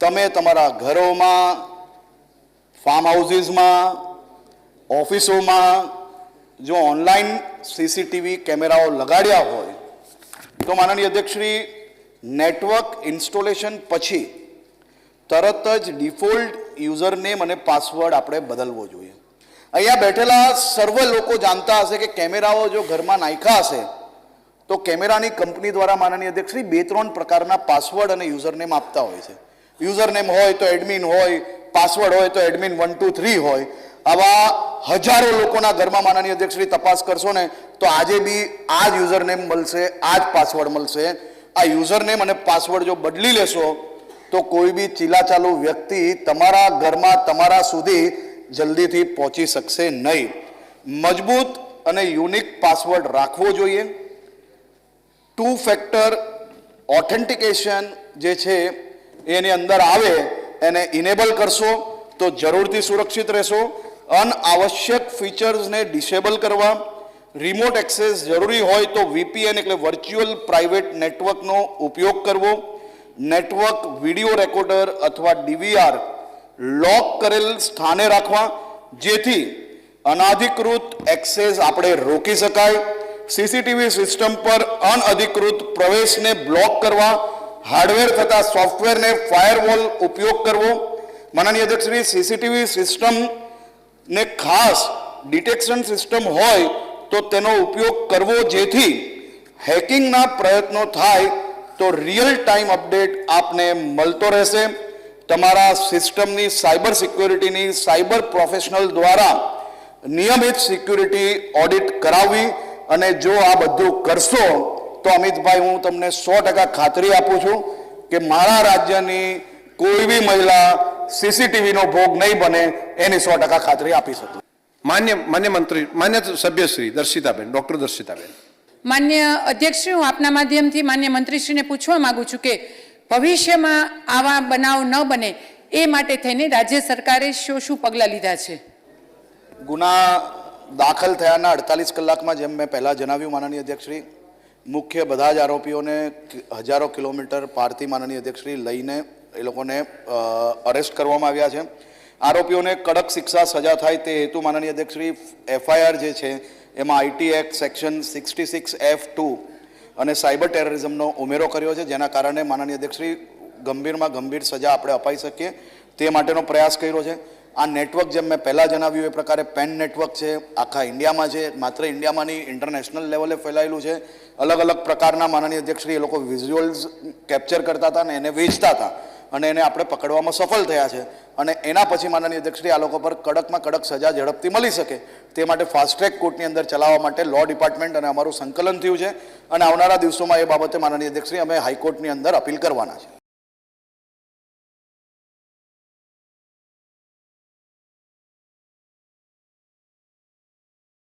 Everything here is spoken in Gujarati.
તમે તમારા ઘરોમાં, ફાર્મ હાઉસીસમાં, ઓફિસોમાં જો ઓનલાઈન સીસીટીવી કેમેરાઓ લગાડ્યા હોય તો માનનીય અધ્યક્ષશ્રી, નેટવર્ક ઇન્સ્ટોલેશન પછી તરત જ ડિફોલ્ટ યુઝર નેમ અને પાસવર્ડ આપણે બદલવો જોઈએ. અહીંયા બેઠેલા સર્વ લોકો જાણતા હશે કે કેમેરાઓ જો ઘરમાં નાખ્યા હશે તો કેમેરાની કંપની દ્વારા માનનીય અધ્યક્ષશ્રી 2-3 પ્રકારના પાસવર્ડ અને યુઝર નેમ આપતા હોય છે. યુઝર નેમ હોય તો એડમિન હોય, પાસવર્ડ હોય તો એડમિન 1 2 3 હોય. આવા હજારો લોકોના ઘરમાં માનનીય અધ્યક્ષશ્રી તપાસ કરશો ને તો આજે બી આ જ યુઝર નેમ મળશે, આ જ પાસવર્ડ મળશે. આ યુઝર નેમ અને પાસવર્ડ જો બદલી લેશો તો કોઈ બી ચીલાચાલુ વ્યક્તિ તમારા ઘરમાં તમારા સુધી જલ્દીથી પહોંચી શકશે નહીં. મજબૂત અને યુનિક પાસવર્ડ રાખવો જોઈએ. 2 ફેક્ટર ઓથેન્ટિકેશન જે છે એની અંદર આવે એને ઇનેબલ કરશો તો જરૂરથી સુરક્ષિત રહેશો. અનઆવશ્યક ફીચર્સને ડિસેબલ કરવા, રિમોટ એક્સેસ જરૂરી હોય તો VPN એટલે વર્ચ્યુઅલ પ્રાઇવેટ નેટવર્કનો ઉપયોગ કરવો. નેટવર્ક વિડીયો રેકોર્ડર અથવા DVR લોક કરેલ સ્થાને રાખવા જેથી અનધિકૃત એક્સેસ આપણે રોકી શકાય. સીસીટીવી સિસ્ટમ પર અનઅધિકૃત પ્રવેશને બ્લોક કરવા, હાર્ડવેર તથા સોફ્ટવેરને ફાયરવોલ ઉપયોગ કરવો. માનનીય અધ્યક્ષશ્રી, સીસીટીવી સિસ્ટમને ખાસ ડિટેક્શન સિસ્ટમ હોય તો તેનો ઉપયોગ કરવો જેથી હેકિંગના પ્રયત્નો થાય તો રિયલ ટાઈમ અપડેટ આપને મળતો રહેશે. તમારા સિસ્ટમની સાયબર સિક્યોરિટીની સાયબર પ્રોફેશનલ દ્વારા નિયમિત સિક્યુરિટી ઓડિટ કરાવવી. અને જો આ બધું કરશો તો અમિતભાઈ, હું તમને 100% ખાતરી આપું છું કે મારા રાજ્યની કોઈ બી મહિલા સીસીટીવીનો ભોગ નહીં બને, એની 100% ખાતરી આપી શકું. માન્ય મંત્રી, માન્ય સભ્યશ્રી દર્શિતાબેન, ડોક્ટર દર્શિતાબેન. માન્ય અધ્યક્ષશ્રી, હું આપના માધ્યમથી માન્ય મંત્રીશ્રીને પૂછવા માંગુ છું કે ભવિષ્યમાં આવા બનાવ ન બને એ માટે થઈને રાજ્ય સરકારે શું પગલાં લીધા છે? ગુના દાખલ થયાના 48 કલાકમાં જેમ મેં પહેલાં જણાવ્યું માનનીય અધ્યક્ષશ્રી, મુખ્ય બધા જ આરોપીઓને હજારો કિલોમીટર પારથી માનનીય અધ્યક્ષશ્રી લઈને એ લોકોને અરેસ્ટ કરવામાં આવ્યા છે. આરોપીઓને કડક શિક્ષા સજા થાય તે હેતુ માનનીય અધ્યક્ષશ્રી FIR જે છે એમાં IT એક્ટ સેક્શન 66F2 અને સાયબર ટેરરિઝમનો ઉમેરો કર્યો છે, જેના કારણે માનનીય અધ્યક્ષશ્રી ગંભીરમાં ગંભીર સજા આપણે અપાઈ શકીએ તે માટેનો પ્રયાસ કર્યો છે. આ નેટવર્ક જેમ મેં પહેલાં જણાવ્યું એ પ્રકારે પેન નેટવર્ક છે, આખા ઇન્ડિયામાં છે, માત્ર ઇન્ડિયામાં નહીં ઇન્ટરનેશનલ લેવલે ફેલાયેલું છે. અલગ અલગ પ્રકારના માનનીય અધ્યક્ષશ્રી એ લોકો વિઝ્યુઅલ્સ કેપ્ચર કરતા હતા અને એને વેચતા હતા અને એને આપણે પકડવામાં સફળ થયા છે. અને એના પછી માનનીય અધ્યક્ષશ્રી આ લોકો પર કડકમાં કડક સજા ઝડપથી મળી શકે તે માટે ફાસ્ટ ટ્રેક કોર્ટની અંદર ચલાવવા માટે લો ડિપાર્ટમેન્ટ અને અમારું સંકલન થયું છે અને આવનારા દિવસોમાં એ બાબતે માનનીય અધ્યક્ષશ્રી અમે હાઈકોર્ટની અંદર અપીલ કરવાના છે.